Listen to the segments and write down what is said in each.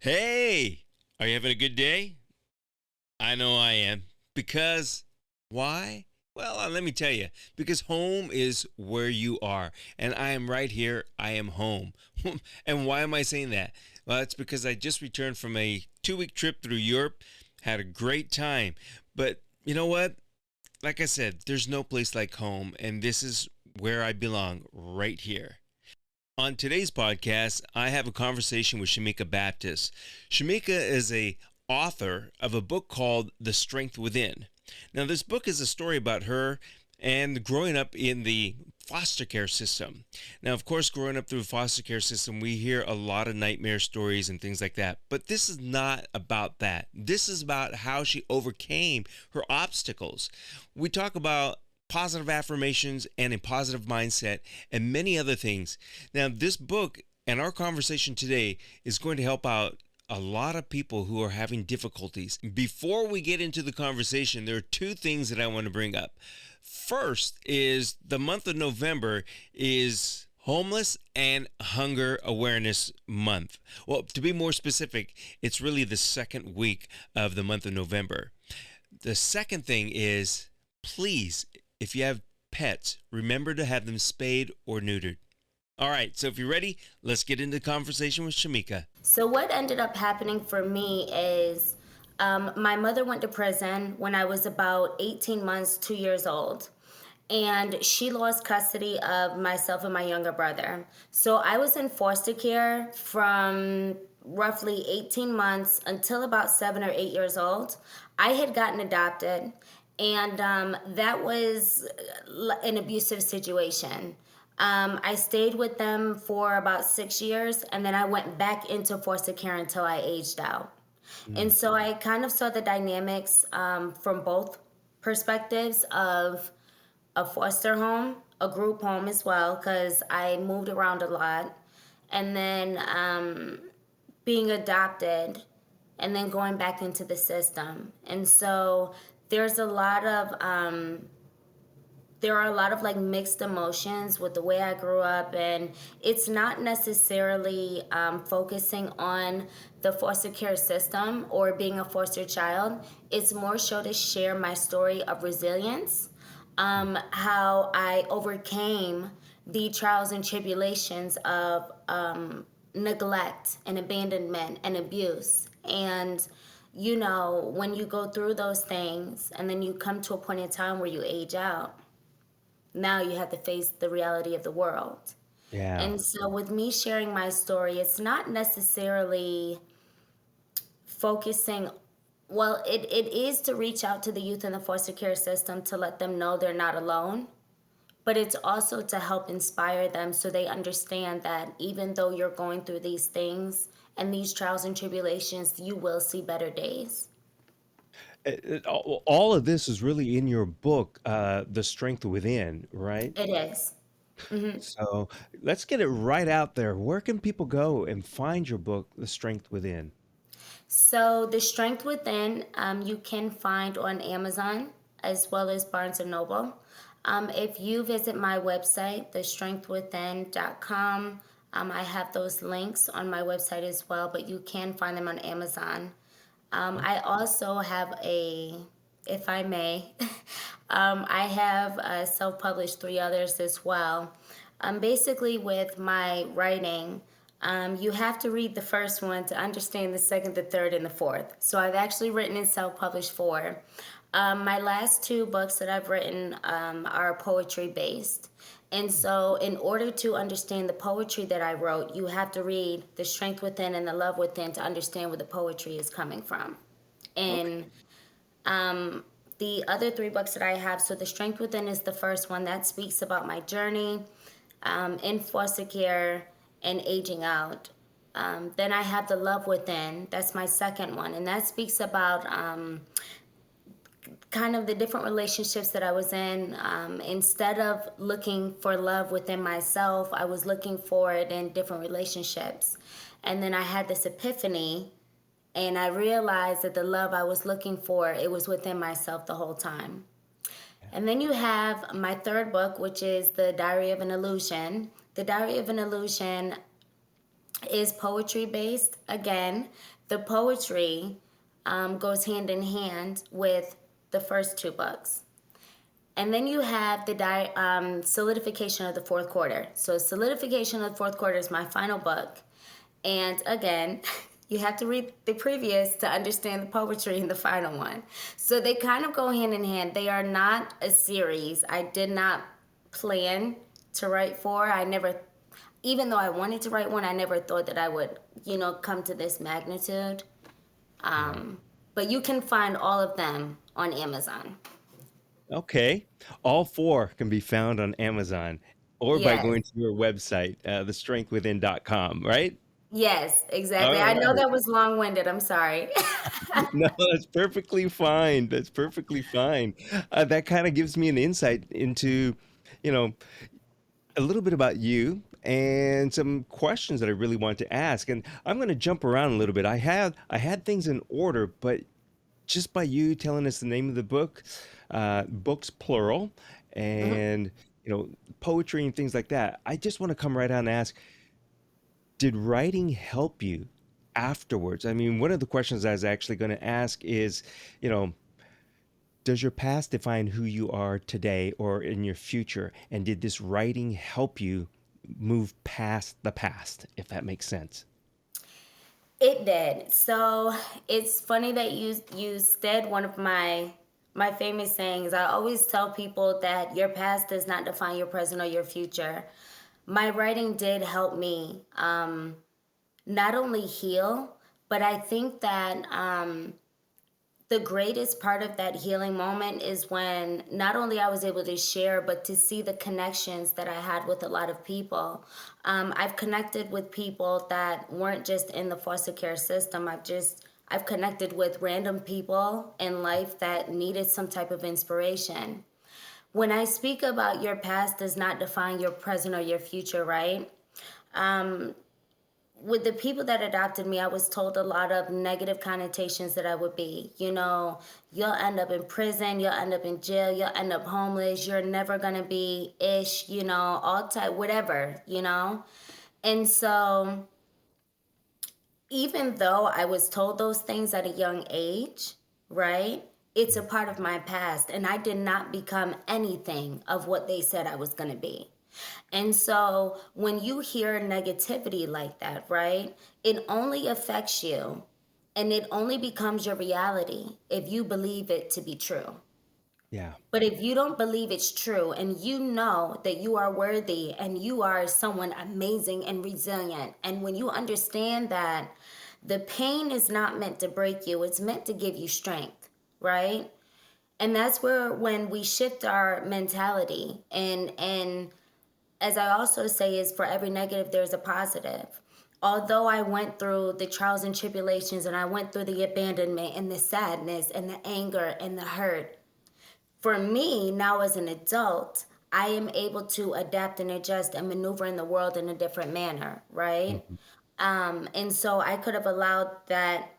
Hey, are you having a good day? I know I am. Because why? Well, let me tell you. Because home is where you are. And I am right here. I am home. And why am I saying that? Well, it's because I just returned from a 2 week trip through Europe. Had a great time. But you know what? Like I said, there's no place like home. And this is where I belong, right here. On today's podcast, I have a conversation with Shameeka Baptist. Shameeka is a author of a book called The Strength Within. Now, this book is a story about her and growing up in the foster care system. Now, of course, growing up through the foster care system, we hear a lot of nightmare stories and things like that. But this is not about that. This is about how she overcame her obstacles. We talk about positive affirmations and a positive mindset and many other things. Now, this book and our conversation today is going to help out a lot of people who are having difficulties. Before we get into the conversation, there are two things that I want to bring up. First is the month of November is Homeless and Hunger Awareness Month. Well, to be more specific, it's really the second week of the month of November. The second thing is, please, if you have pets, remember to have them spayed or neutered. All right, so if you're ready, let's get into the conversation with Shameeka. So what ended up happening for me is my mother went to prison when I was about 18 months, 2 years old. And she lost custody of myself and my younger brother. So I was in foster care from roughly 18 months until about 7 or 8 years old. I had gotten adopted, and that was an abusive situation. I stayed with them for about 6 years, and then I went back into foster care until I aged out. And Mm. so I kind of saw the dynamics from both perspectives of a foster home, a group home as well, because I moved around a lot, and then being adopted, and then going back into the system. And so there's a lot of there are a lot of like mixed emotions with the way I grew up, and it's not necessarily focusing on the foster care system or being a foster child. It's more so to share my story of resilience, how I overcame the trials and tribulations of neglect and abandonment and abuse. And when you go through those things and then you come to a point in time where you age out, now you have to face the reality of the world. Yeah. And so, with me sharing my story, it's not necessarily focusing, well, it is to reach out to the youth in the foster care system to let them know they're not alone, but it's also to help inspire them so they understand that even though you're going through these things and these trials and tribulations, you will see better days. All of this is really in your book, The Strength Within, right? It is. Mm-hmm. So let's get it right out there. Where can people go and find your book, The Strength Within? So the Strength Within, you can find on Amazon as well as Barnes and Noble. If you visit my website, thestrengthwithin.com, I have those links on my website as well, but you can find them on Amazon. I also have if I may, I have self-published three others as well. Basically, with my writing, you have to read the first one to understand the second, the third, and the fourth. So I've actually written and self-published four. My last two books that I've written are poetry based. And so, in order to understand the poetry that I wrote, you have to read The Strength Within and The Love Within to understand where the poetry is coming from. Okay. And the other three books that I have, so The Strength Within is the first one that speaks about my journey in foster care and aging out. Then I have The Love Within, that's my second one, and that speaks about kind of the different relationships that I was in. Instead of looking for love within myself, I was looking for it in different relationships. And then I had this epiphany, and I realized that the love I was looking for, it was within myself the whole time. And then you have my third book, which is The Diary of an Illusion. The Diary of an Illusion, is poetry based. Again, the poetry goes hand in hand with the first two books. And then you have the solidification of the fourth quarter. So, solidification of the fourth quarter is my final book. And again, you have to read the previous to understand the poetry in the final one. So, they kind of go hand in hand. They are not a series. I did not plan to write four. I never, even though I wanted to write one, I never thought that I would, come to this magnitude. Right. But you can find all of them on Amazon. Okay. All four can be found on Amazon or by Yes. going to your website, thestrengthwithin.com, right? Yes, exactly. All I know right. that was long winded. I'm sorry. No, that's perfectly fine. That's perfectly fine. That kind of gives me an insight into, you know, a little bit about you and some questions that I really want to ask. And I'm going to jump around a little bit. I had things in order, but just by you telling us the name of the book, books plural, Mhm. and poetry and things like that, I just want to come right out and ask, did writing help you afterwards? I mean, one of the questions I was actually going to ask is, you know, does your past define who you are today or in your future? And did this writing help you move past the past, if that makes sense? It did. So it's funny that you said one of my famous sayings. I always tell people that your past does not define your present or your future. My writing did help me not only heal, but I think that the greatest part of that healing moment is when not only I was able to share, but to see the connections that I had with a lot of people. I've connected with people that weren't just in the foster care system. I've connected with random people in life that needed some type of inspiration. When I speak about your past does not define your present or your future, right? With the people that adopted me, I was told a lot of negative connotations that I would be. You'll end up in prison, you'll end up in jail, you'll end up homeless, you're never gonna be ish, all type, whatever. And so, even though I was told those things at a young age, right? It's a part of my past, and I did not become anything of what they said I was gonna be. And so when you hear negativity like that, right, it only affects you and it only becomes your reality if you believe it to be true. Yeah. But if you don't believe it's true and you know that you are worthy and you are someone amazing and resilient, and when you understand that the pain is not meant to break you, it's meant to give you strength, right? And that's where when we shift our mentality and as I also say, is for every negative, there's a positive. Although I went through the trials and tribulations and I went through the abandonment and the sadness and the anger and the hurt, for me, now as an adult, I am able to adapt and adjust and maneuver in the world in a different manner, right? Mhm. And so I could have allowed that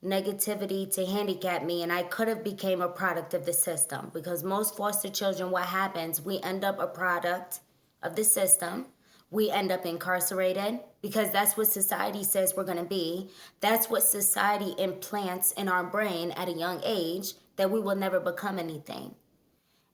negativity to handicap me and I could have became a product of the system because most foster children, what happens, we end up a product of the system. We end up incarcerated because that's what society says we're going to be. That's what society implants in our brain at a young age, that we will never become anything.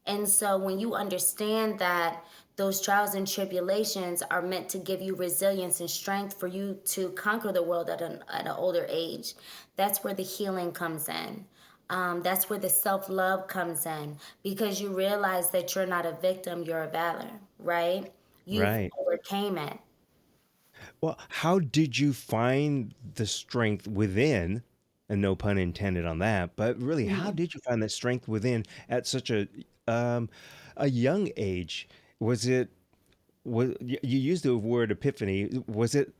And so when you understand that those trials and tribulations are meant to give you resilience and strength for you to conquer the world at an older age, that's where the healing comes in. That's where the self love comes in because you realize that you're not a victim, you're a valor, right? You've Right. overcame it. Well, how did you find the strength within, and no pun intended on that, but really, how Mhm. did you find that strength within at such um, a young age? Was it you used the word epiphany? Was it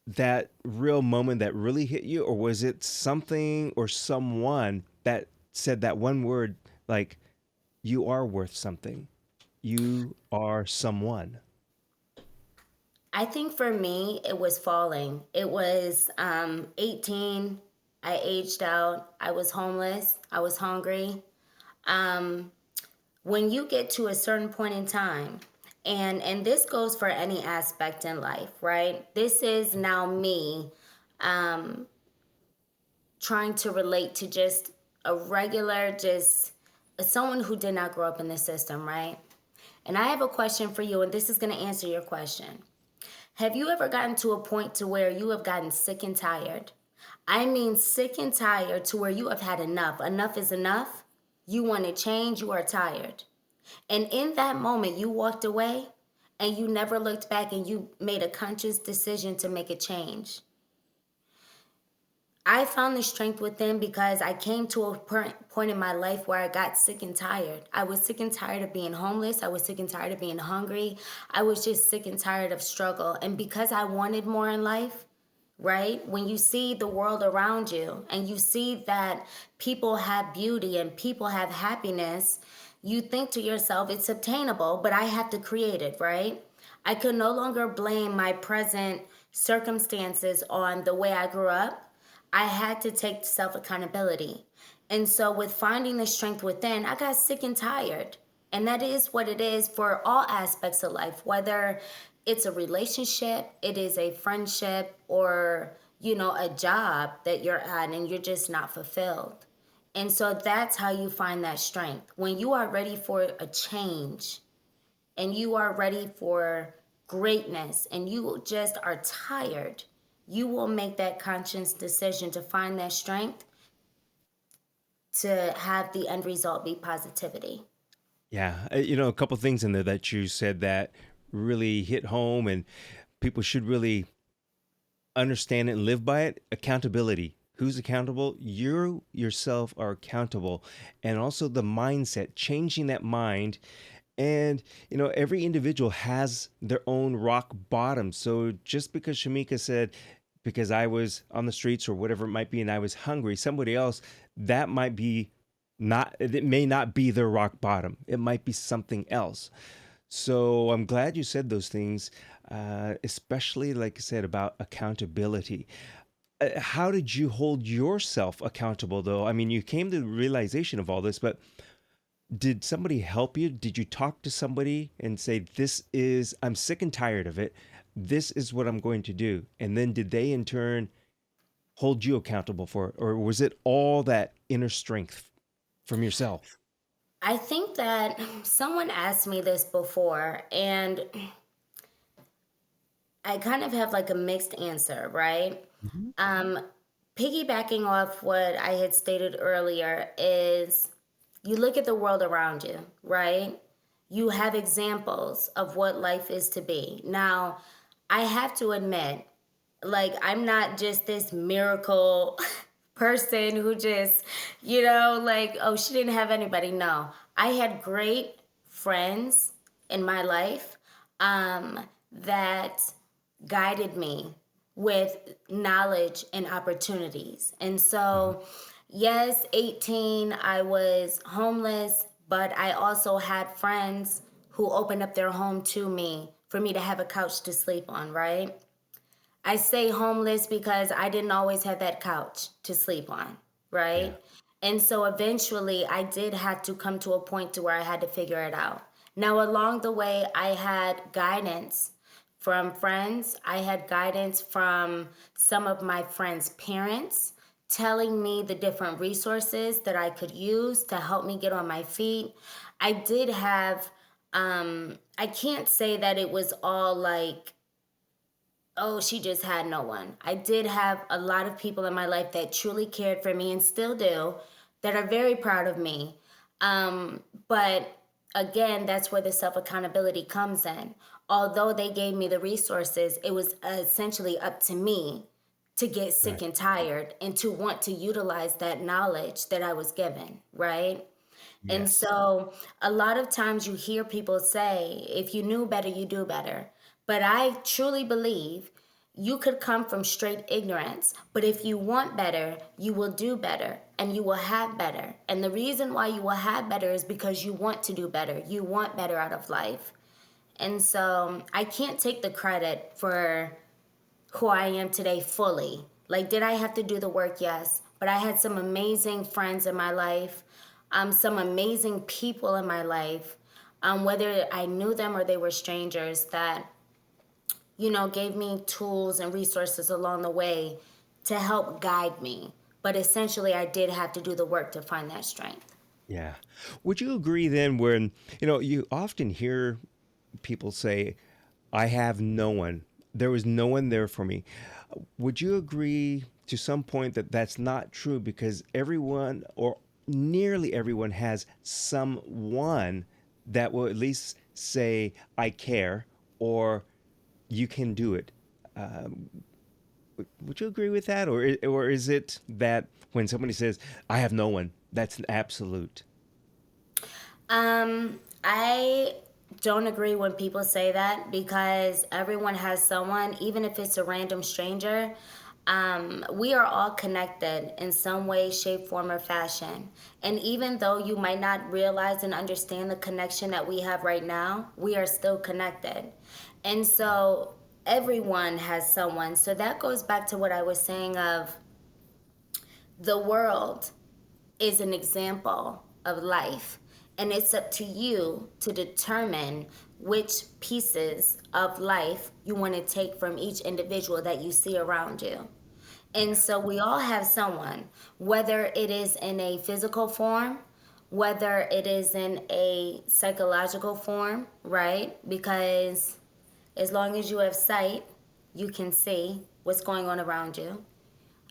that real moment that really hit you, or was it something or someone that said that one word like you are worth something, you are someone? I think for me, it was falling. It was 18. I aged out. I was homeless. I was hungry. Um, when you get to a certain point in time And this goes for any aspect in life, right? This is now me um trying to relate to just a regular, just someone who did not grow up in the system, right? And I have a question for you, and this is going to answer your question. Have you ever gotten to a point to where you have gotten sick and tired? I mean sick and tired to where you have had enough. Enough is enough. You want to change, you are tired. And in that moment, you walked away and you never looked back and you made a conscious decision to make a change. I found the strength within because I came to a point in my life where I got sick and tired. I was sick and tired of being homeless. I was sick and tired of being hungry. I was just sick and tired of struggle. And because I wanted more in life, right? When you see the world around you and you see that people have beauty and people have happiness, you think to yourself, it's obtainable, but I have to create it, right? I could no longer blame my present circumstances on the way I grew up. I had to take self accountability. And so, with finding the strength within, I got sick and tired. And that is what it is for all aspects of life, whether it's a relationship, it is a friendship, or, a job that you're at and you're just not fulfilled. And so, that's how you find that strength. When you are ready for a change, and you are ready for greatness and you just are tired, you will make that conscious decision to find that strength to have the end result be positivity. Yeah, a couple things in there that you said that really hit home, and people should really understand it and live by it. Accountability. Who's accountable? You yourself are accountable. And also the mindset, changing that mind. And, every individual has their own rock bottom. So just because Shameeka said, because I was on the streets or whatever it might be, and I was hungry, somebody else, that might be not, it may not be their rock bottom. It might be something else. So I'm glad you said those things, especially like I said about accountability. How did you hold yourself accountable, though? I mean, you came to the realization of all this, but did somebody help you? Did you talk to somebody and say, I'm sick and tired of it. This is what I'm going to do. And then did they in turn hold you accountable for it? Or was it all that inner strength from yourself? I think that someone asked me this before, and I kind of have like a mixed answer, right? Mhm. Um, Piggybacking off what I had stated earlier is you look at the world around you, right? You have examples of what life is to be. Now, I have to admit, like, I'm not just this miracle person who just, like, oh, she didn't have anybody. No, I had great friends in my life that guided me with knowledge and opportunities. And Mhm. so, yes, 18, I was homeless, but I also had friends who opened up their home to me for me to have a couch to sleep on, right? I say homeless because I didn't always have that couch to sleep on, Yeah. right? And so eventually I did have to come to a point to where I had to figure it out. Now along the way I had guidance from friends. I had guidance from some of my friends' parents telling me the different resources that I could use to help me get on my feet. I did have I can't say that it was all like, oh, she just had no one. I did have a lot of people in my life that truly cared for me and still do, that are very proud of me. But again, that's where the self accountability comes in. Although they gave me the resources, it was essentially up to me to get sick Right. and tired and to want to utilize that knowledge that I was given, right? And Yes. so a lot of times you hear people say, if you knew better, you do better. But I truly believe you could come from straight ignorance, but if you want better, you will do better and you will have better. And the reason why you will have better is because you want to do better. You want better out of life. And so I can't take the credit for who I am today fully. Like, did I have to do the work? Yes. But I had some amazing friends in my life, some amazing people in my life, whether I knew them or they were strangers, that, gave me tools and resources along the way to help guide me. But essentially, I did have to do the work to find that strength. Yeah. Would you agree then when, you often hear people say, I have no one. There was no one there for me. Would you agree to some point that that's not true because everyone or nearly everyone has someone that will at least say, I care or you can do it? Would you agree with that? Or is it that when somebody says, I have no one, that's an absolute? I don't agree when people say that because everyone has someone, even if it's a random stranger. We are all connected in some way, shape, form, or fashion. And even though you might not realize and understand the connection that we have right now, we are still connected. And so everyone has someone. So that goes back to what I was saying of the world is an example of life. And it's up to you to determine which pieces of life you want to take from each individual that you see around you. And Yeah. so we all have someone, whether it is in a physical form, whether it is in a psychological form, right? Because as long as you have sight, you can see what's going on around you.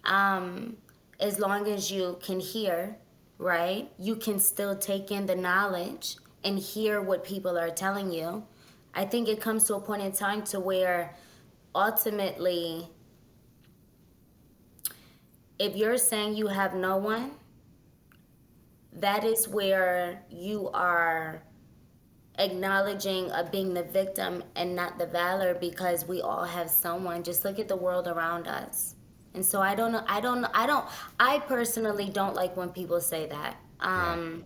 um, as long as you can hear, right, you can still take in the knowledge and hear what people are telling you. I think it comes to a point in time to where ultimately, if you're saying you have no one, that is where you are acknowledging of being the victim and not the valor, because we all have someone. Just look at the world around us. And so I don't know, I personally don't like when people say that. Yeah.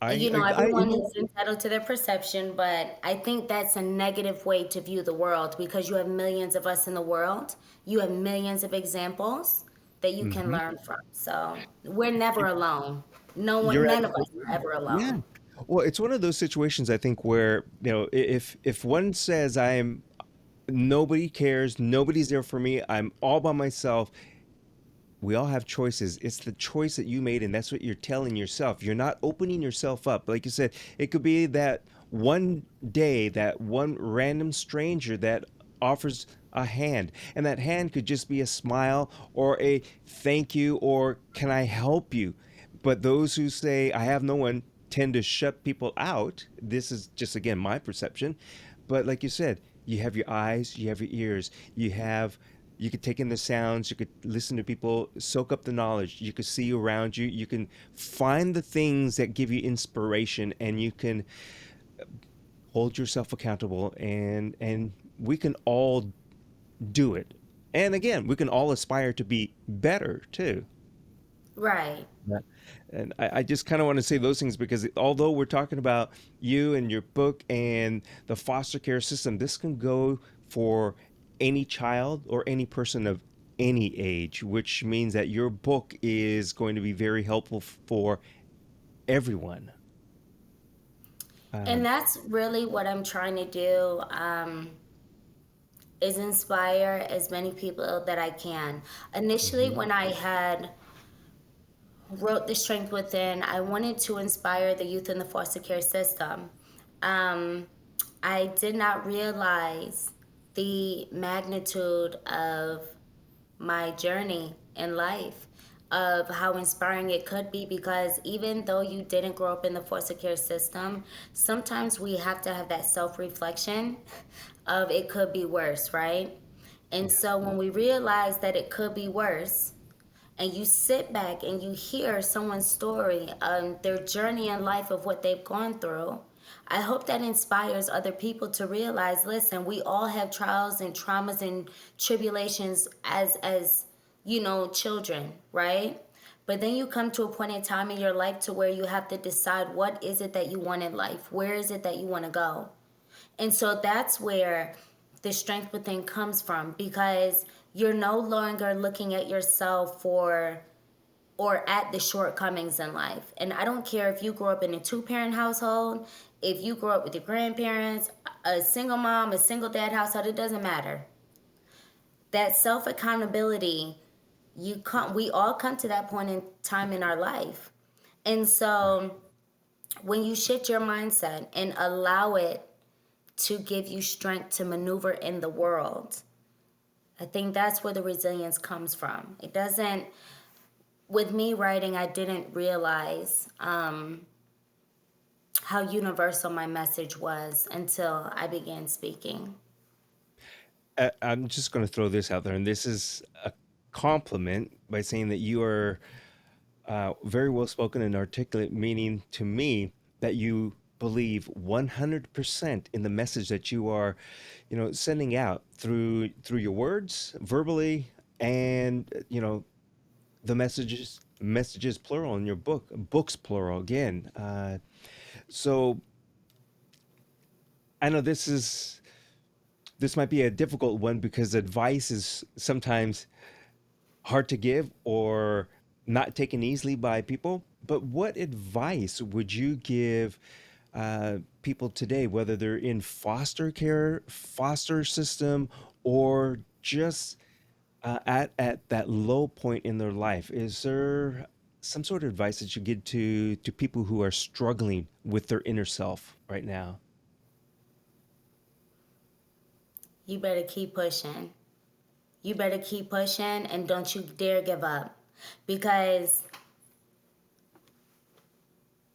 Everyone is entitled to their perception, but I think that's a negative way to view the world, because you have millions of us in the world. You have millions of examples that you can Mhm. learn from. So we're never alone. No one, You're none of us absolutely are right. ever Yeah. alone. Well, it's one of those situations I think where, if one says I'm nobody cares, nobody's there for me, I'm all by myself, we all have choices. It's the choice that you made, and that's what you're telling yourself. You're not opening yourself up. Like you said, it could be that one day, that one random stranger that offers a hand, and that hand could just be a smile or a thank you or can I help you? But those who say, I have no one, tend to shut people out. This is just, again, my perception. But like you said, you have your eyes, you have your ears, you could take in the sounds, you could listen to people, soak up the knowledge, you could see around you, you can find the things that give you inspiration, and you can hold yourself accountable, and we can all do it. And again, we can all aspire to be better too. Right. Yeah. And I just kind of want to say those things because although we're talking about you and your book and the foster care system, this can go for any child or any person of any age, which means that your book is going to be very helpful for everyone. And Um, that's really what I'm trying to do, is inspire as many people that I can. Initially, mhm. when I had wrote The Strength Within, I wanted to inspire the youth in the foster care system. Um, I did not realize the magnitude of my journey in life, of how inspiring it could be, because even though you didn't grow up in the foster care system, sometimes we have to have that self-reflection of it could be worse, right? And Yeah. so when we realize that it could be worse, and you sit back and you hear someone's story, their journey in life of what they've gone through, I hope that inspires other people to realize, listen, we all have trials and traumas and tribulations as children, right? But then you come to a point in time in your life to where you have to decide, what is it that you want in life? Where is it that you want to go? And so that's where the strength within comes from, because you're no longer looking at yourself for or at the shortcomings in life. And I don't care if you grew up in a two-parent household, if you grew up with your grandparents, a single mom, a single dad household, it doesn't matter. That self-accountability, we all come to that point in time in our life. And so when you shift your mindset and allow it to give you strength to maneuver in the world, I think that's where the resilience comes from. It doesn't, with me writing, I didn't realize how universal my message was until I began speaking. I'm just going to throw this out there, and this is a compliment by saying that you are very well spoken and articulate, meaning to me that you believe 100% in the message that you are, sending out through your words, verbally, and the messages plural in your books plural again. So I know this might be a difficult one because advice is sometimes hard to give or not taken easily by people. But what advice would you give people today, whether they're in foster care, foster system, or just at that low point in their life? Is there some sort of advice that you give to people who are struggling with their inner self right now? You better keep pushing. You better keep pushing and don't you dare give up, because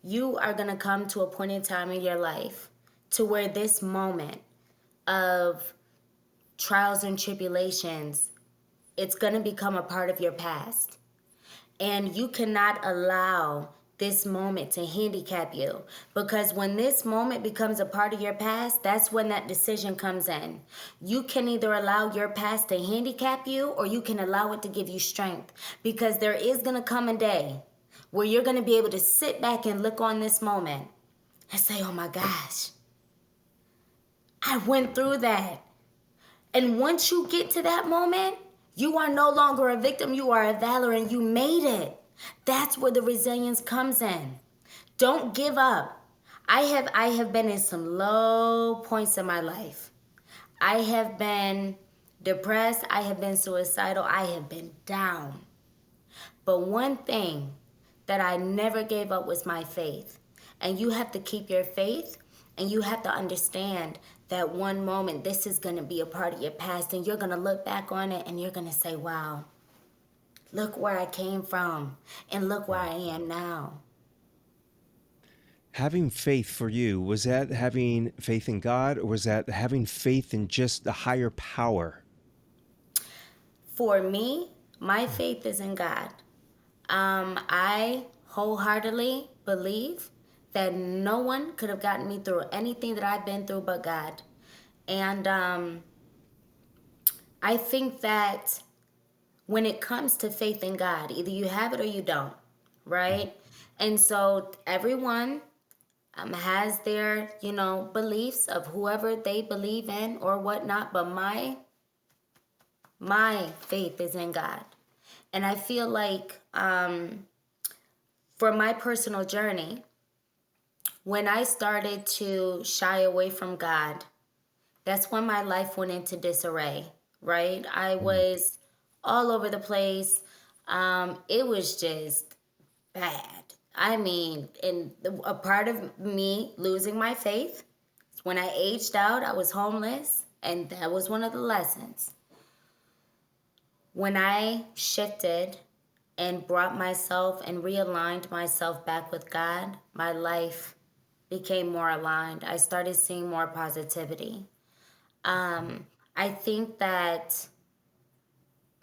you are going to come to a point in time in your life to where this moment of trials and tribulations, it's going to become a part of your past. And you cannot allow this moment to handicap you, because when this moment becomes a part of your past, that's when that decision comes in. You can either allow your past to handicap you, or you can allow it to give you strength, because there is going to come a day where you're going to be able to sit back and look on this moment and say, oh my gosh, I went through that. And once you get to that moment, you are no longer a victim, you are a valor, and you made it. That's where the resilience comes in. Don't give up. I have been in some low points in my life. I have been depressed, I have been suicidal, I have been down. But one thing that I never gave up was my faith. And you have to keep your faith, and you have to understand that one moment this is going to be a part of your past, and you're going to look back on it and you're going to say, wow, look where I came from and look where I am now. Having faith for you, was that having faith in God, or was that having faith in just the higher power? For me, my faith is in God. I wholeheartedly believe that no one could have gotten me through anything that I've been through but God. And I think that when it comes to faith in God, either you have it or you don't, Mhm. right? And so everyone has their, beliefs of whoever they believe in or whatnot. But my faith is in God, and I feel like for my personal journey, when I started to shy away from God, that's when my life went into disarray, right? I Mhm. was all over the place. It was just bad. I mean, and a part of me losing my faith, when I aged out, I was homeless, and that was one of the lessons. When I shifted and brought myself and realigned myself back with God, my life became more aligned. I started seeing more positivity. I think that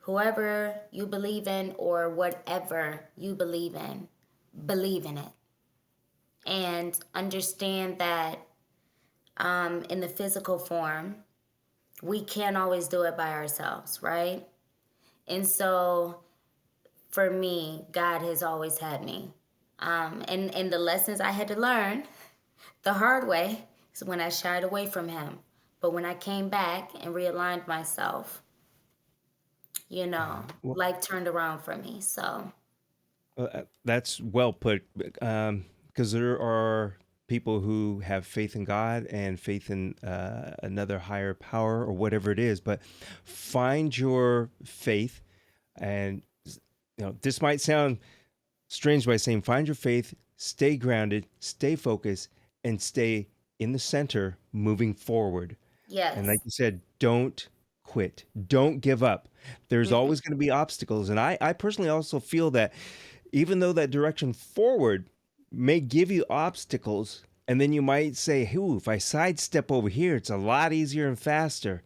whoever you believe in or whatever you believe in it. And understand that in the physical form, we can't always do it by ourselves, right? And so for me, God has always had me. And the lessons I had to learn the hard way is when I shied away from Him. But when I came back and realigned myself, Well, life turned around for me. So, That's well put. Because there are people who have faith in God and faith in another higher power or whatever it is. But find your faith, and this might sound strange by saying find your faith, stay grounded, stay focused, and stay in the center, moving forward. And like Yes. you said, don't quit. Don't give up. There's Hmm. always going to be obstacles. And I personally also feel that even though that direction forward may give you obstacles, and then you might say, "Ooh, if I sidestep over here, it's a lot easier and faster."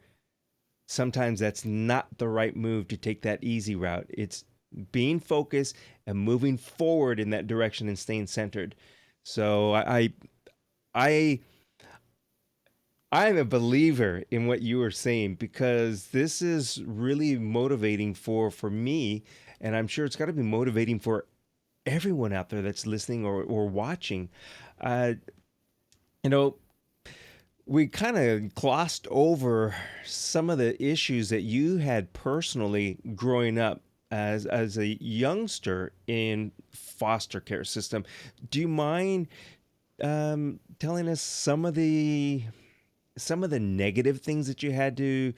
Sometimes that's not the right move to take that easy route. It's being focused and moving forward in that direction and staying centered. So I I'm a believer in what you were saying because this is really motivating for me, and I'm sure it's got to be motivating for everyone out there that's listening or watching. Uh, you know, we kind of glossed over some of the issues that you had personally growing up as a youngster in foster care system. Do you mind telling us some of the negative things that you had to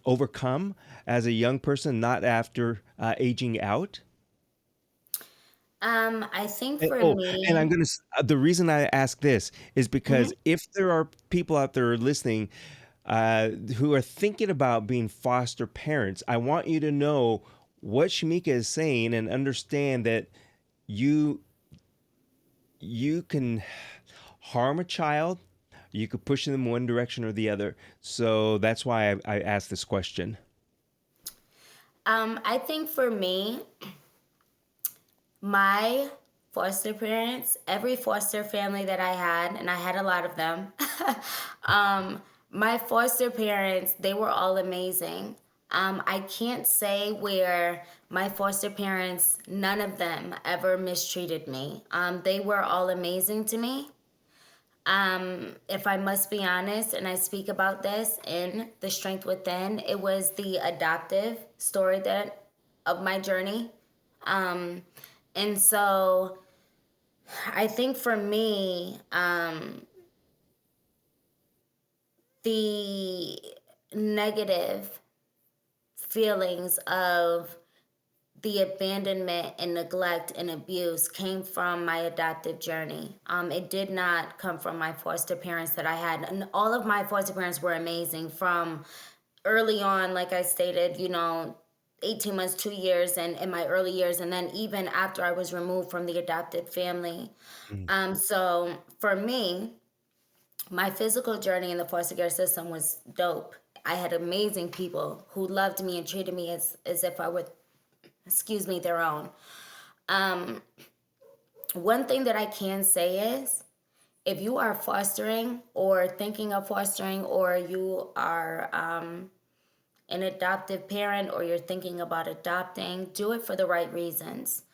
overcome as a young person, not after aging out? I think And, for and I'm me, gonna. The reason I ask this is mhm. because if there are people out there listening who are thinking about being foster parents, I want you to know what Shamika is saying and understand that you you can harm a child, you could push them one direction or the other. So that's why I asked this question. I think for me, my foster parents, every foster family that I had, and I had a lot of them, um, my foster parents, they were all amazing. I can't say where my foster parents, none of them ever mistreated me. They were all amazing to me. If I must be honest, and I speak about this in The Strength Within, it was the adoptive story that of my journey. Um, and so I think for me, the negative feelings of the abandonment and neglect and abuse came from my adoptive journey. It did not come from my foster parents that I had. And all of my foster parents were amazing from early on, like I stated, 18 months, 2 years, and in my early years, and then even after I was removed from the adopted family. Mm. So for me, my physical journey in the foster care system was dope. I had amazing people who loved me and treated me as if I were, excuse me, their own. Um, One thing that I can say is if you are fostering or thinking of fostering, or you are an adoptive parent, or you're thinking about adopting, do it for the right reasons.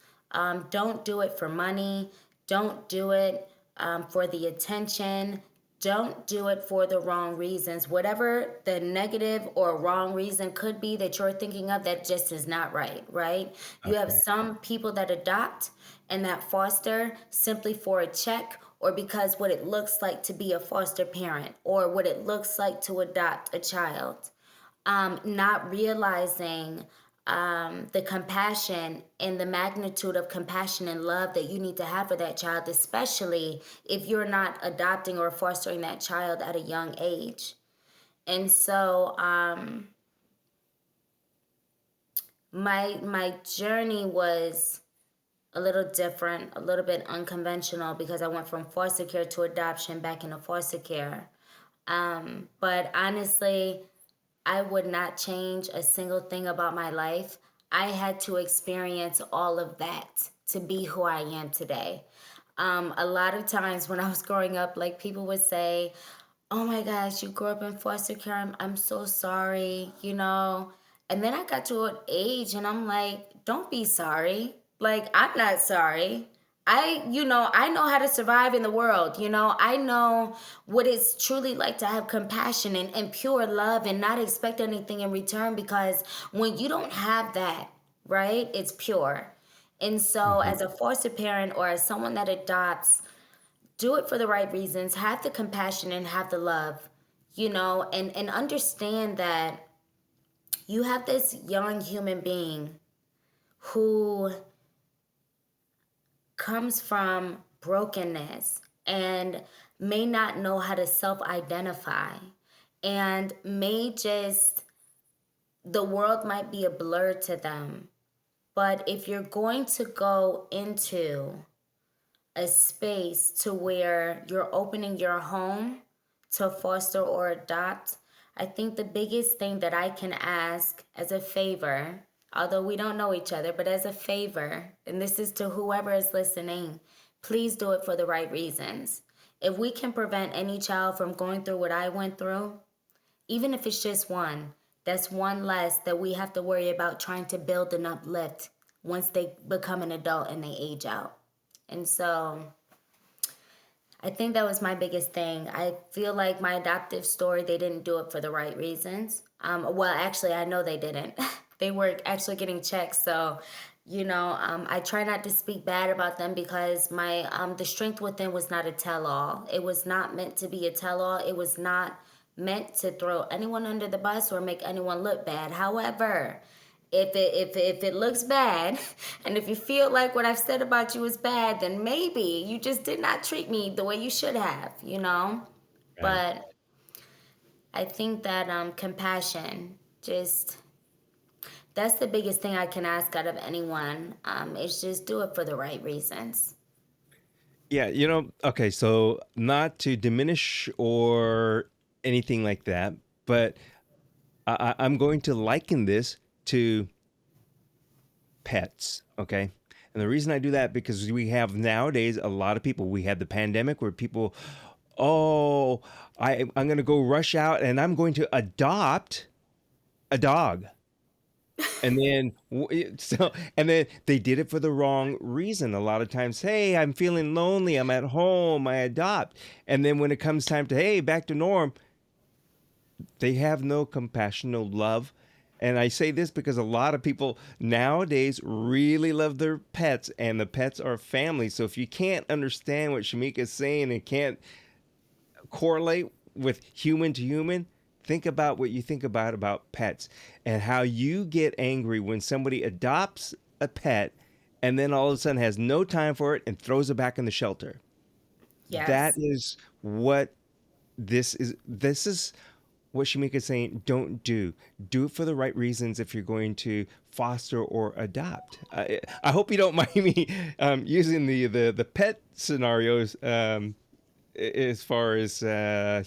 Don't do it for money. Don't do it for the attention. Don't do it for the wrong reasons. Whatever the negative or wrong reason could be that you're thinking of, that just is not right, right? You have Okay. some people that adopt and that foster simply for a check, or because what it looks like to be a foster parent, or what it looks like to adopt a child, not realizing the compassion and the magnitude of compassion and love that you need to have for that child, especially if you're not adopting or fostering that child at a young age. And so my journey was a little different, a little bit unconventional, because I went from foster care to adoption back into foster care. But honestly, I would not change a single thing about my life. I had to experience all of that to be who I am today. A lot of times when I was growing up, like people would say, "Oh my gosh, you grew up in foster care. I'm so sorry." And then I got to an age and I'm like, don't be sorry. Like, I'm not sorry. I know how to survive in the world. I know what it's truly like to have compassion and pure love and not expect anything in return, because when you don't have that, right, it's pure. And so, Hmm. as a foster parent or as someone that adopts, do it for the right reasons, have the compassion and have the love, and understand that you have this young human being who comes from brokenness and may not know how to self identify and may just, the world might be a blur to them. But if you're going to go into a space to where you're opening your home to foster or adopt, I think the biggest thing that I can ask as a favor, although we don't know each other, but as a favor, and this is to whoever is listening, please do it for the right reasons. If we can prevent any child from going through what I went through, even if it's just one, that's one less that we have to worry about trying to build and uplift once they become an adult and they age out. And so I think that was my biggest thing. I feel like my adoptive story, they didn't do it for the right reasons. Well, actually, I know they didn't. They were actually getting checks. So, I try not to speak bad about them because the strength within was not a tell all. It was not meant to be a tell all. It was not meant to throw anyone under the bus or make anyone look bad. However, if it looks bad and if you feel like what I've said about you is bad, then maybe you just did not treat me the way you should have. Right. But I think that compassion, just, that's the biggest thing I can ask out of anyone, is just do it for the right reasons. Yeah, okay, so not to diminish or anything like that, but I'm going to liken this to pets, okay? And the reason I do that because we have nowadays a lot of people. We had the pandemic where people, oh, I'm going to go rush out and I'm going to adopt a dog. And then and then they did it for the wrong reason. A lot of times, hey, I'm feeling lonely, I'm at home, I adopt. And then when it comes time to, hey, back to norm, they have no compassion, no love. And I say this because a lot of people nowadays really love their pets, and the pets are family. So if you can't understand what Shameeka is saying and can't correlate with human to human, think about what you think about pets and how you get angry when somebody adopts a pet and then all of a sudden has no time for it and throws it back in the shelter. That Yes. is what this is. This is what Shamika is saying. Don't do. Do it for the right reasons if you're going to foster or adopt. I hope you don't mind me using the pet scenarios as far as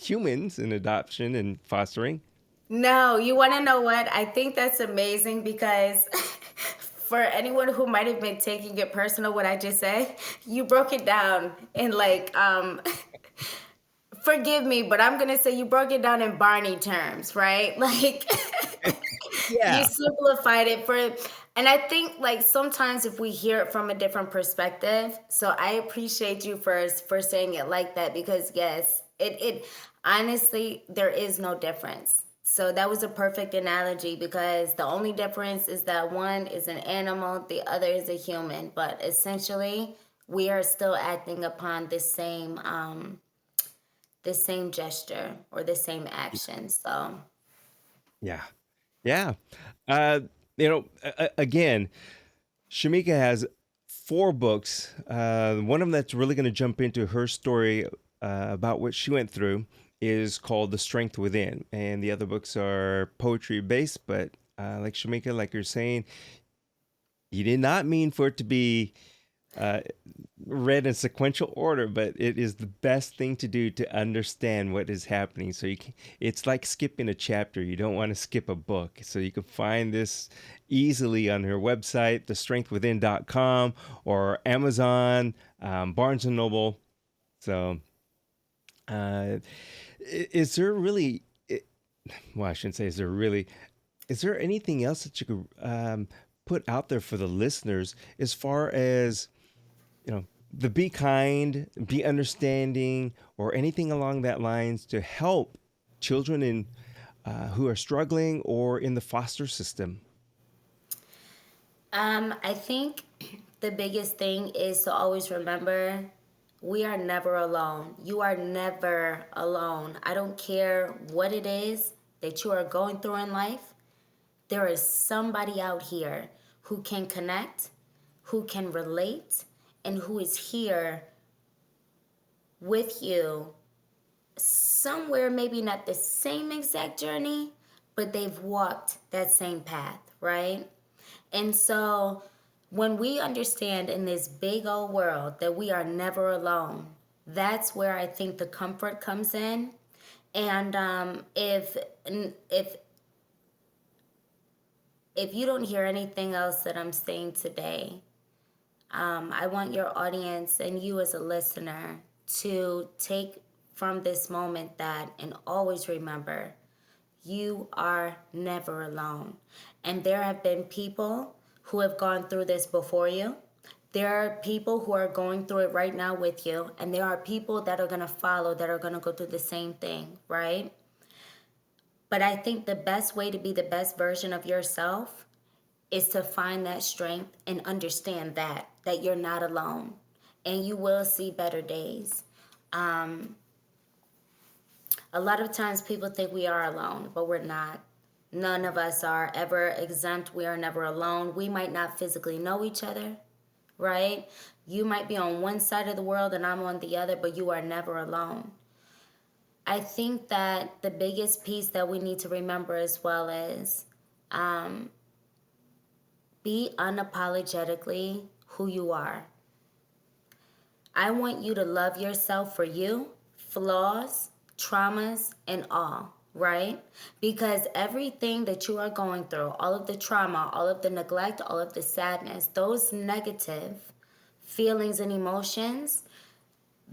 humans in adoption and fostering. No, you want to know what? I think that's amazing because for anyone who might have been taking it personal, what I just said, you broke it down in like, forgive me, but I'm going to say you broke it down in Barney terms, right? Like, you Yeah. simplified it and I think like sometimes if we hear it from a different perspective, so I appreciate you for saying it like that because yes, it honestly there is no difference. So that was a perfect analogy because the only difference is that one is an animal, the other is a human, but essentially we are still acting upon the same gesture or the same action. So Yeah. Yeah. Uh, again, Shamika has four books. One of them that's really going to jump into her story about what she went through is called The Strength Within. And the other books are poetry based, but like Shamika, like you're saying, you did not mean for it to be uh, read in sequential order, but it is the best thing to do to understand what is happening. So it's like skipping a chapter. You don't want to skip a book. So you can find this easily on her website, thestrengthwithin.com, or Amazon, Barnes and Noble. So uh, is there really? Well, I shouldn't say is there really. Is there anything else that you could put out there for the listeners as far as the be kind, be understanding, or anything along that lines to help children in who are struggling or in the foster system? I think the biggest thing is to always remember we are never alone. You are never alone. I don't care what it is that you are going through in life. There is somebody out here who can connect, who can relate, and who is here with you somewhere, maybe not the same exact journey, but they've walked that same path, right? And so when we understand in this big old world that we are never alone, that's where I think the comfort comes in. And if if you don't hear anything else that I'm saying today, I want your audience and you as a listener to take from this moment that and always remember you are never alone. And there have been people who have gone through this before you. There are people who are going through it right now with you. And there are people that are going to follow that are going to go through the same thing, right? But I think the best way to be the best version of yourself is to find that strength and understand that you're not alone and you will see better days. Um, a lot of times people think we are alone, but we're not. None of us are ever exempt. We are never alone. We might not physically know each other, right? You might be on one side of the world and I'm on the other, but you are never alone. I think that the biggest piece that we need to remember as well is um, be unapologetically who you are. I want you to love yourself for you, flaws, traumas, and all, right? Because everything that you are going through, all of the trauma, all of the neglect, all of the sadness, those negative feelings and emotions,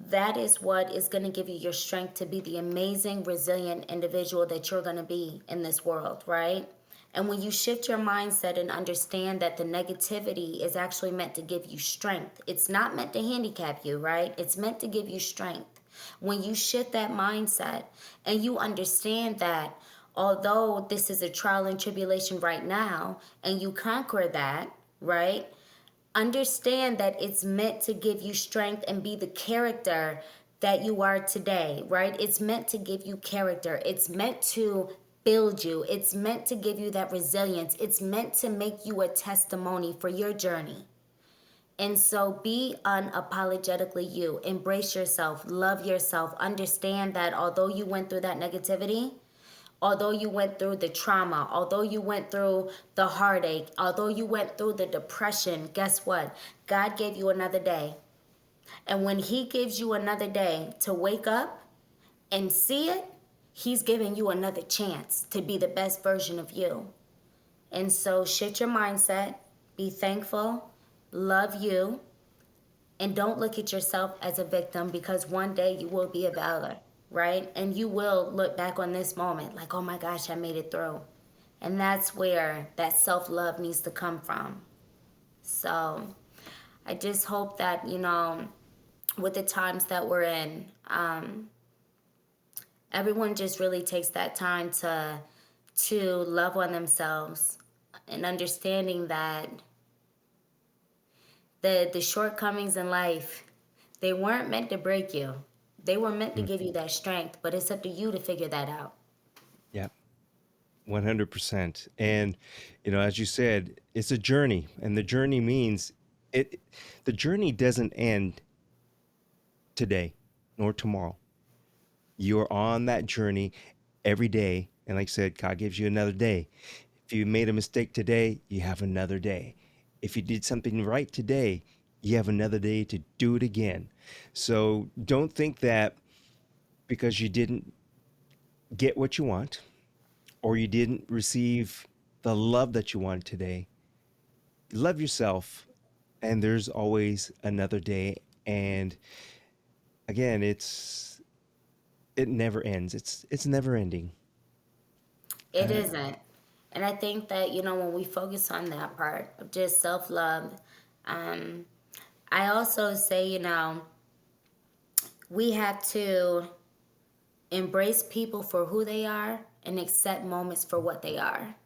that is what is going to give you your strength to be the amazing, resilient individual that you're going to be in this world, right? And when you shift your mindset and understand that the negativity is actually meant to give you strength, it's not meant to handicap you, right? It's meant to give you strength. When you shift that mindset and you understand that although this is a trial and tribulation right now, and you conquer that, right? Understand that it's meant to give you strength and be the character that you are today, right? It's meant to give you character. It's meant to build you. It's meant to give you that resilience. It's meant to make you a testimony for your journey. And so be unapologetically you. Embrace yourself. Love yourself. Understand that although you went through that negativity, although you went through the trauma, although you went through the heartache, although you went through the depression, guess what? God gave you another day. And when He gives you another day to wake up and see it, He's giving you another chance to be the best version of you. And so shift your mindset, be thankful, love you, and don't look at yourself as a victim because one day you will be a valor, right? And you will look back on this moment like, oh my gosh, I made it through. And that's where that self love needs to come from. So I just hope that, with the times that we're in, everyone just really takes that time to love on themselves and understanding that the shortcomings in life, they weren't meant to break you. They were meant to Mm. give you that strength, but it's up to you to figure that out. Yeah, 100%. And, as you said, it's a journey, and the journey means it, the journey doesn't end today nor tomorrow. You're on that journey every day. And like I said, God gives you another day. If you made a mistake today, you have another day. If you did something right today, you have another day to do it again. So don't think that because you didn't get what you want or you didn't receive the love that you wanted today, love yourself. And there's always another day. And again, it never ends. It's never ending. It Uh, isn't. And I think that, when we focus on that part of just self love, um, I also say, we have to embrace people for who they are and accept moments for what they are.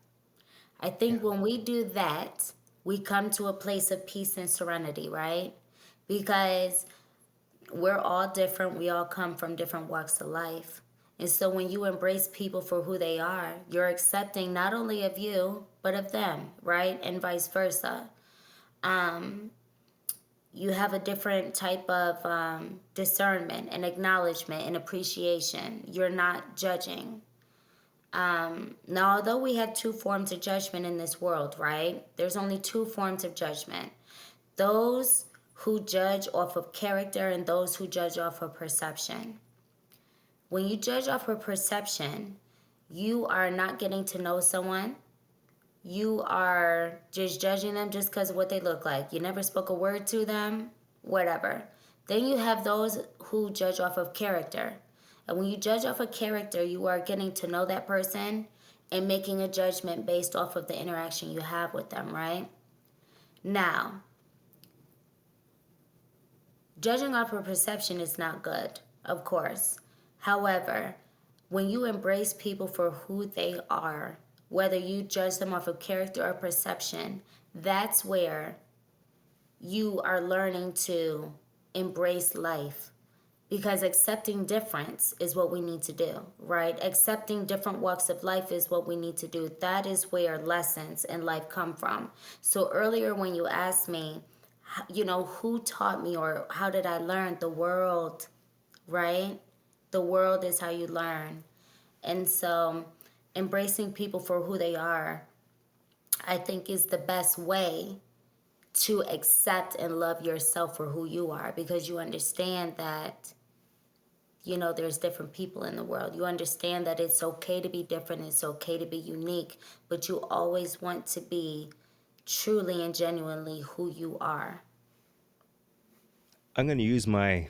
I yeah. think when we do that, we come to a place of peace and serenity, right? Because we're all different. We all come from different walks of life. And so when you embrace people for who they are, you're accepting not only of you, but of them, right? And vice versa. Um, you have a different type of discernment and acknowledgement and appreciation. You're not judging. Now, although we have two forms of judgment in this world, right? There's only two forms of judgment: those who judge off of character and those who judge off of perception. When you judge off of perception, you are not getting to know someone. You are just judging them just because of what they look like. You never spoke a word to them, whatever. Then you have those who judge off of character. And when you judge off of character, you are getting to know that person and making a judgment based off of the interaction you have with them, right? Now, judging off of perception is not good, of course. However, when you embrace people for who they are, whether you judge them off of character or perception, that's where you are learning to embrace life. Because accepting difference is what we need to do, right? Accepting different walks of life is what we need to do. That is where lessons in life come from. So earlier when you asked me, who taught me or how did I learn? The world, right? The world is how you learn. And so embracing people for who they are, I think, is the best way to accept and love yourself for who you are, because you understand that there's different people in the world. You understand that it's okay to be different, it's okay to be unique, but you always want to be truly and genuinely who you are. I'm going to use my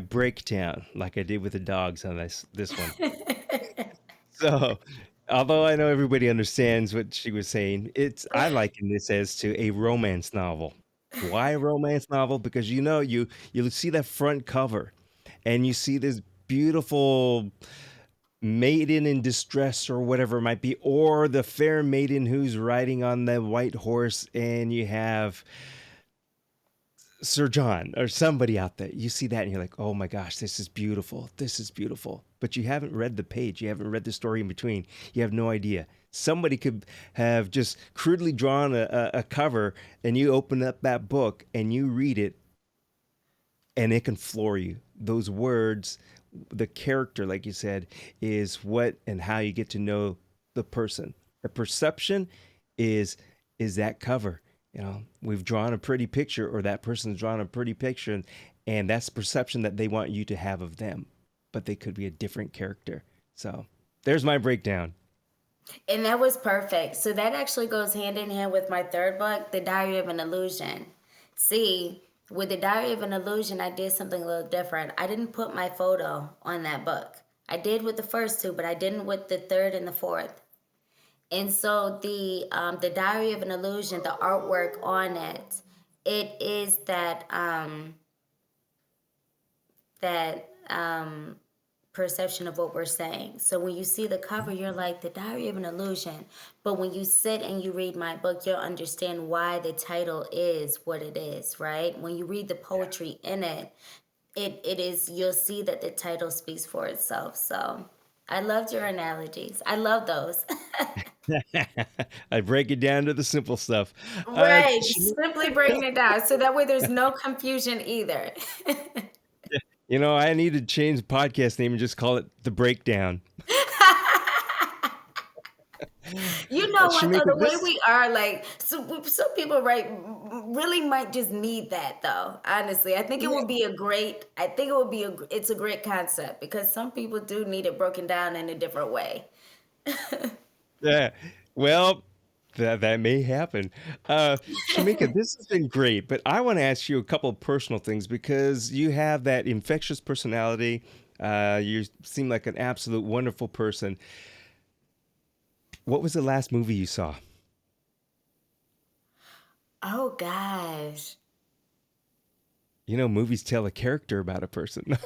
breakdown like I did with the dogs on this one. So, although I know everybody understands what she was saying, I liken this as to a romance novel. Why a romance novel? Because you see that front cover and you see this beautiful maiden in distress or whatever it might be, or the fair maiden who's riding on the white horse, and you have Sir John or somebody out there. You see that and you're like, oh my gosh, this is beautiful. This is beautiful. But you haven't read the page. You haven't read the story in between. You have no idea. Somebody could have just crudely drawn a cover, and you open up that book and you read it, and it can floor you. Those words, the character, like you said, is what and how you get to know the person. The perception is is that cover. We've drawn a pretty picture, or that person's drawn a pretty picture, and that's the perception that they want you to have of them. But they could be a different character. So there's my breakdown. And that was perfect. So that actually goes hand in hand with my third book, The Diary of an Illusion. See, with The Diary of an Illusion, I did something a little different. I didn't put my photo on that book. I did with the first two, but I didn't with the third and the fourth. And so the Diary of an Illusion, the artwork on it, it is that perception of what we're saying. So when you see the cover, you're like, The Diary of an Illusion. But when you sit and you read my book, you'll understand why the title is what it is, right? When you read the poetry in it, it is, you'll see that the title speaks for itself. So I loved your analogies. I love those. I break it down to the simple stuff. Right. Shami- Simply breaking it down. So that way there's no confusion either. I need to change the podcast name and just call it The Breakdown. You know what though, Shamika, the way this we are, like, some people, right, really might just need that though. Honestly, I think it yeah, would be a great. I think it would be it's a great concept because some people do need it broken down in a different way. yeah. Well, that may happen. Shamika, this has been great, but I want to ask you a couple of personal things because you have that infectious personality. You seem like an absolute wonderful person. What was the last movie you saw? Oh gosh. Movies tell a character about a person.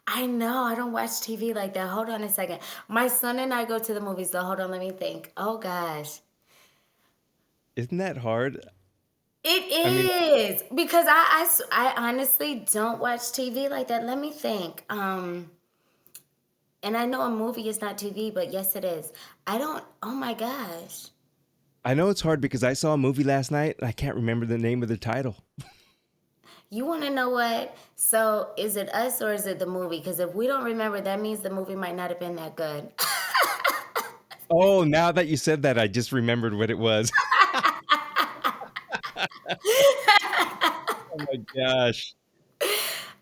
I know I don't watch TV like that. Hold on a second. My son and I go to the movies though. Hold on, let me think. Oh gosh. Isn't that hard? It I mean, is because I honestly don't watch TV like that. Let me think. And I know a movie is not TV, but yes, it is. I don't. Oh my gosh. I know it's hard because I saw a movie last night and I can't remember the name of the title. You want to know what? So is it us or is it the movie? Because if we don't remember, that means the movie might not have been that good. Oh, now that you said that, I just remembered what it was. Oh my gosh.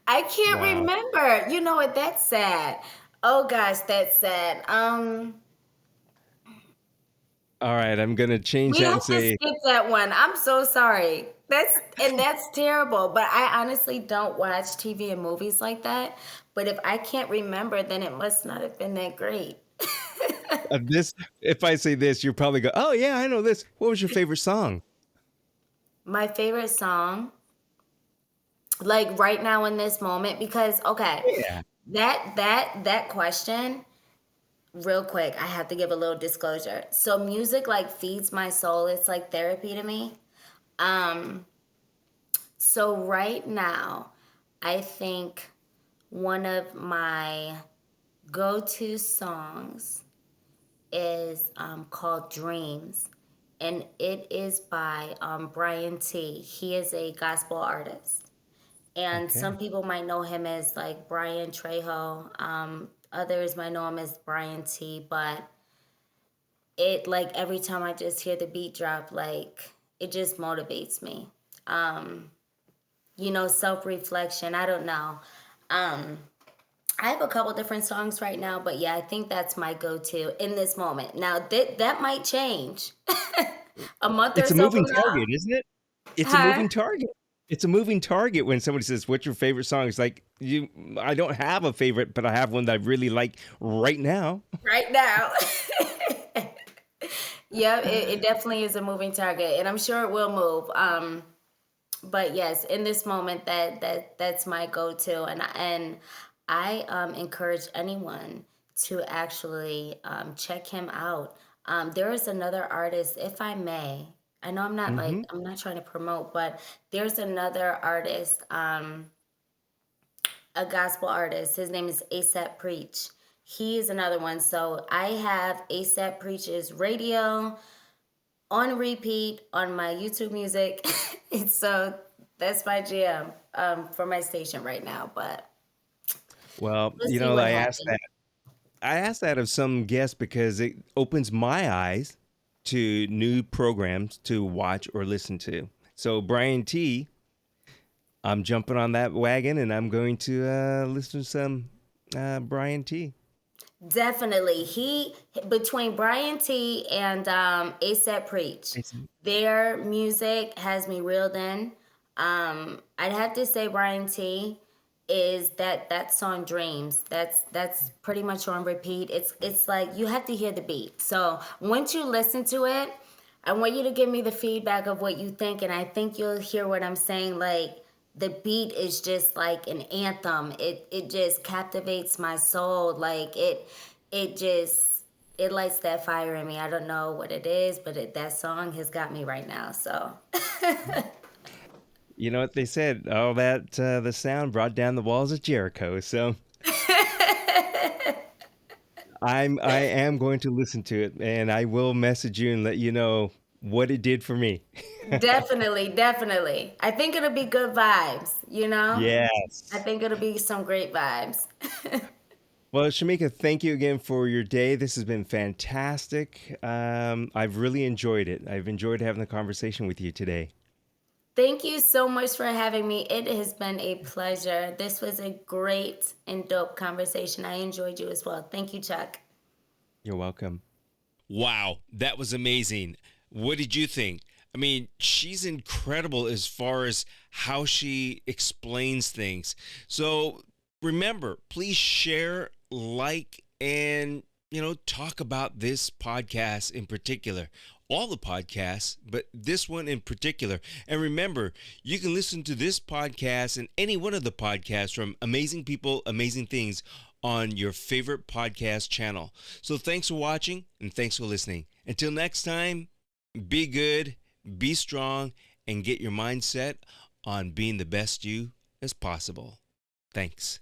I can't Wow. remember. You know what? That's sad. Oh gosh, that's sad. All right, I'm gonna change We that have and to say skip that one. I'm so sorry. That's terrible. But I honestly don't watch TV and movies like that. But if I can't remember, then it must not have been that great. this. If I say this, you'll probably go, "Oh yeah, I know this." What was your favorite song? My favorite song, like right now in this moment, because okay, Yeah. that question, real quick, I have to give a little disclosure. So music like feeds my soul. It's like therapy to me. Um, so right now, I think one of my go-to songs is called Dreams, and it is by Brian T. He is a gospel artist, and some Okay. people might know him as like Brian Trejo. Others might know him as Brian T. But it like every time I just hear the beat drop, like it just motivates me. Um, self reflection. I don't know. Um, I have a couple different songs right now, but yeah, I think that's my go-to in this moment. Now that might change a month or It's a so from moving now. target, isn't it? It's a Huh? moving target. It's a moving target when somebody says, "What's your favorite song?" It's like you. I don't have a favorite, but I have one that I really like right now. Right now. Yeah, it definitely is a moving target, and I'm sure it will move. But yes, in this moment, that's my go-to, and I encourage anyone to actually check him out. There is another artist, if I may. I know Hmm. I'm not trying to promote, but there's another artist, a gospel artist. His name is ASAP Preach. He is another one. So I have ASAP Preach's radio on repeat on my YouTube music. So that's my jam for my station right now. But Well, we'll see what I asked happens. that. I asked that of some guests because it opens my eyes to new programs to watch or listen to. So Brian T, I'm jumping on that wagon and I'm going to listen to some Brian T. Definitely. He between Brian T and ASAP Preach, It's- their music has me reeled in. I'd have to say Brian T is that song Dreams. That's pretty much on repeat. It's like you have to hear the beat. So once you listen to it, I want you to give me the feedback of what you think, and I think you'll hear what I'm saying. Like the beat is just like an anthem. It just captivates my soul. Like it just it lights that fire in me. I don't know what it is, but that song has got me right now. So You know what they said? All that the sound brought down the walls of Jericho. So I am going to listen to it, and I will message you and let you know what it did for me. definitely, definitely. I think it'll be good vibes, you know? I Yes. think it'll be some great vibes. Well, Shamika, thank you again for your day. This has been fantastic. I've really enjoyed it. I've enjoyed having the conversation with you today. Thank you so much for having me. It has been a pleasure. This was a great and dope conversation. I enjoyed you as well. Thank you, Chuck. You're welcome. Wow, that was amazing. What did you think? I mean, she's incredible as far as how she explains things. So remember, please share, like, and talk about this podcast in particular. all the podcasts, but this one in particular. And remember, you can listen to this podcast and any one of the podcasts from Amazing People, Amazing Things on your favorite podcast channel. So thanks for watching and thanks for listening. Until next time, be good, be strong, and get your mindset on being the best you as possible. Thanks.